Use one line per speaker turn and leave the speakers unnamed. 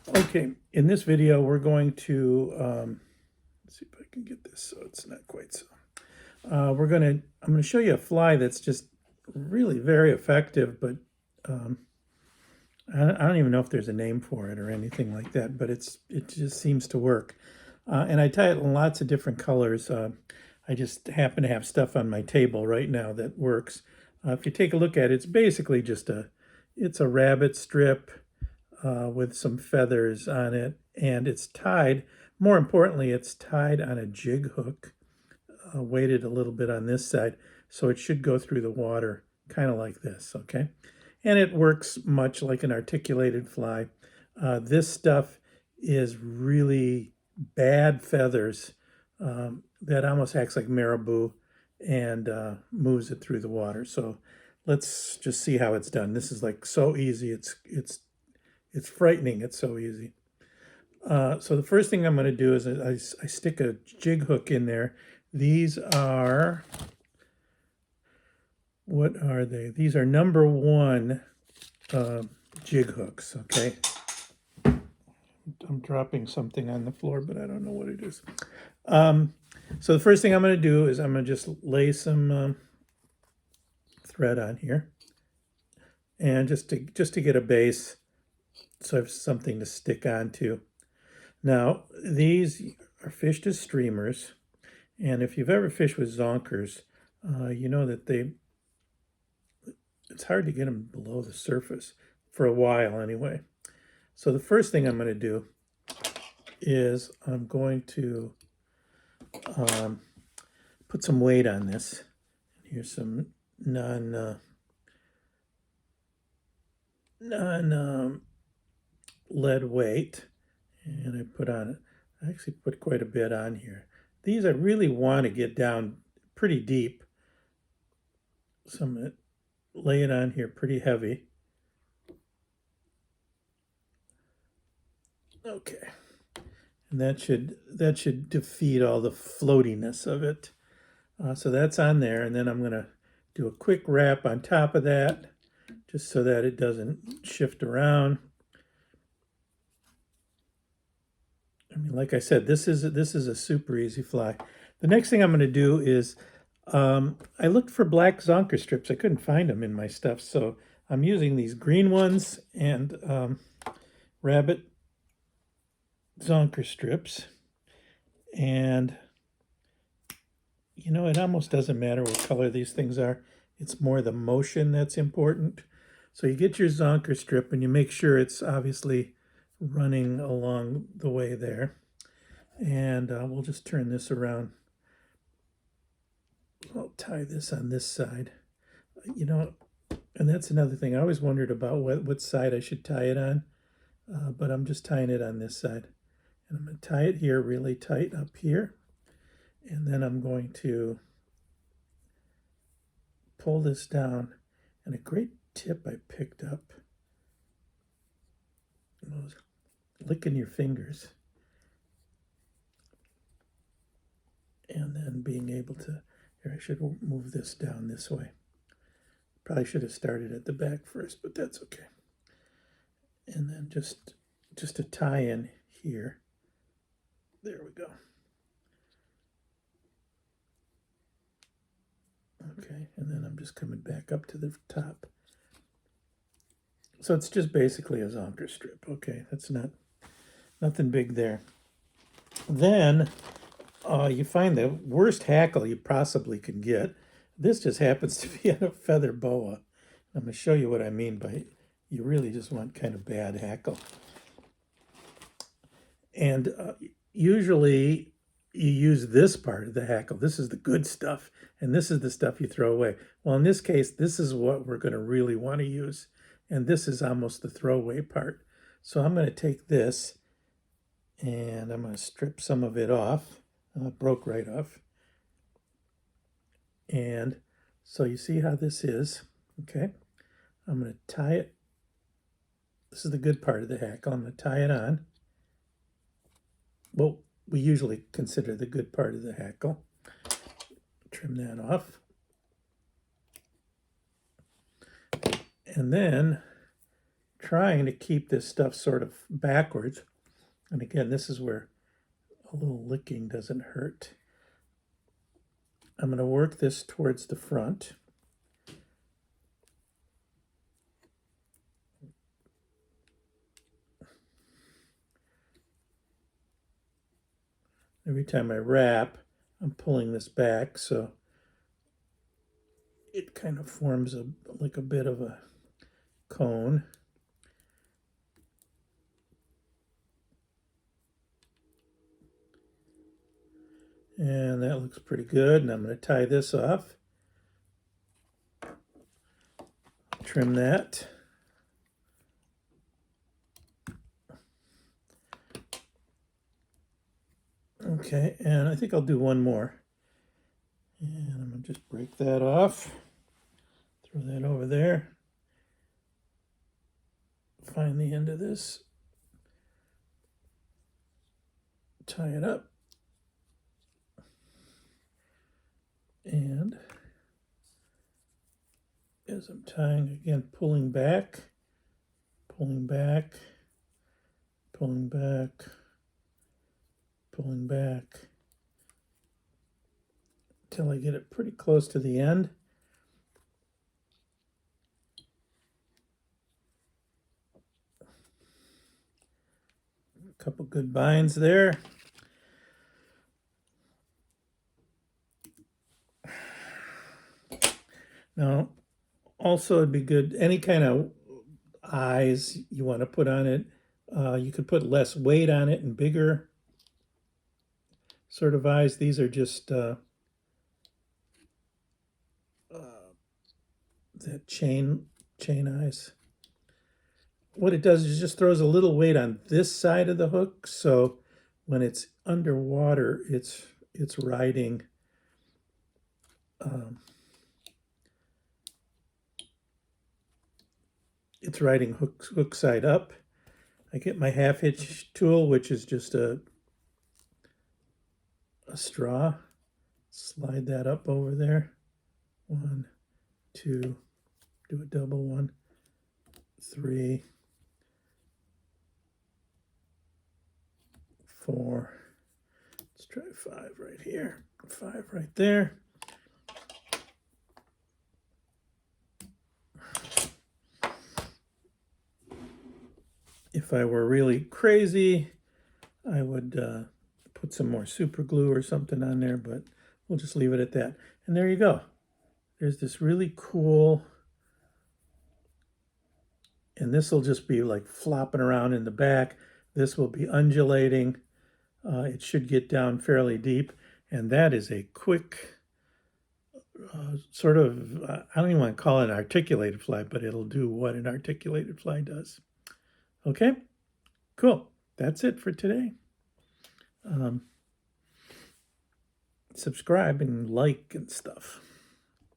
Okay, in this video, we're going to, let's see if I can get this so it's not quite so. I'm going to show you a fly that's just really very effective, but I don't even know if there's a name for it or anything like that, but it just seems to work. And I tie it in lots of different colors. I just happen to have stuff on my table right now that works. If you take a look at it, it's basically just it's a rabbit strip with some feathers on it, and it's tied. More importantly, it's tied on a jig hook, weighted a little bit on this side, so it should go through the water, kind of like this, okay? And it works much like an articulated fly. This stuff is really bad feathers that almost acts like marabou and moves it through the water. So let's just see how it's done. This is like so easy. It's frightening. It's so easy. So the first thing I'm going to do is I stick a jig hook in there. These are, what are they? These are number 1 jig hooks, okay? I'm dropping something on the floor, but I don't know what it is. So the first thing I'm going to do is I'm going to just lay some thread on here, and just to get a base, so I have something to stick onto. Now, these are fished as streamers, and if you've ever fished with zonkers, you know that it's hard to get them below the surface, for a while anyway. So the first thing I'm going to do is I'm going to put some weight on this. Here's some non lead weight, and I actually put quite a bit on here. These I really want to get down pretty deep, so I'm going to lay it on here pretty heavy. Okay, and that should defeat all the floatiness of it. So that's on there, and then I'm going to do a quick wrap on top of that, just so that it doesn't shift around. I mean, like I said, this is a super easy fly. The next thing I'm going to do is I looked for black zonker strips. I couldn't find them in my stuff, so I'm using these green ones and rabbit zonker strips. And you know, it almost doesn't matter what color these things are. It's more the motion that's important. So you get your zonker strip and you make sure it's obviously running along the way there. And we'll just turn this around. I'll tie this on this side. You know, and that's another thing. I always wondered about what side I should tie it on, but I'm just tying it on this side. And I'm going to tie it here really tight up here. And then I'm going to pull this down. And a great tip I picked up was licking your fingers. And then being able to, here, I should move this down this way. Probably should have started at the back first, but that's okay. And then just a tie in here. There we go. Okay, and then I'm just coming back up to the top. So it's just basically a zonker strip. Okay, that's nothing big there. Then you find the worst hackle you possibly can get. This just happens to be a feather boa. I'm going to show you what I mean by you really just want kind of bad hackle. And usually you use this part of the hackle. This is the good stuff, and this is the stuff you throw away. Well, in this case, this is what we're going to really want to use, and this is almost the throwaway part. So I'm going to take this, and I'm going to strip some of it off. It broke right off. And so you see how this is, okay? I'm going to tie it. This is the good part of the hackle. I'm going to tie it on. Well, we usually consider the good part of the hackle. Trim that off. And then trying to keep this stuff sort of backwards. And again, this is where a little licking doesn't hurt. I'm going to work this towards the front. Every time I wrap, I'm pulling this back, so it kind of forms like a bit of a cone. And that looks pretty good. And I'm going to tie this off. Trim that. Okay, and I think I'll do one more. And I'm going to just break that off. Throw that over there. Find the end of this. Tie it up. And as I'm tying, again, pulling back, pulling back, pulling back, pulling back, until I get it pretty close to the end. A couple good binds there. Now, also it'd be good, any kind of eyes you want to put on it, you could put less weight on it and bigger sort of eyes. These are just that chain eyes. What it does is it just throws a little weight on this side of the hook, so when it's underwater, it's riding hook side up. I get my half hitch tool, which is just a straw. Slide that up over there. 1, 2, do a double 1, 3, 4. Let's try 5 right here. 5 right there. If I were really crazy, I would put some more super glue or something on there, but we'll just leave it at that. And there you go. There's this really cool, and this will just be like flopping around in the back. This will be undulating. It should get down fairly deep, and that is a quick sort of, I don't even want to call it an articulated fly, but it'll do what an articulated fly does. Okay, cool. That's it for today. Subscribe and like and stuff.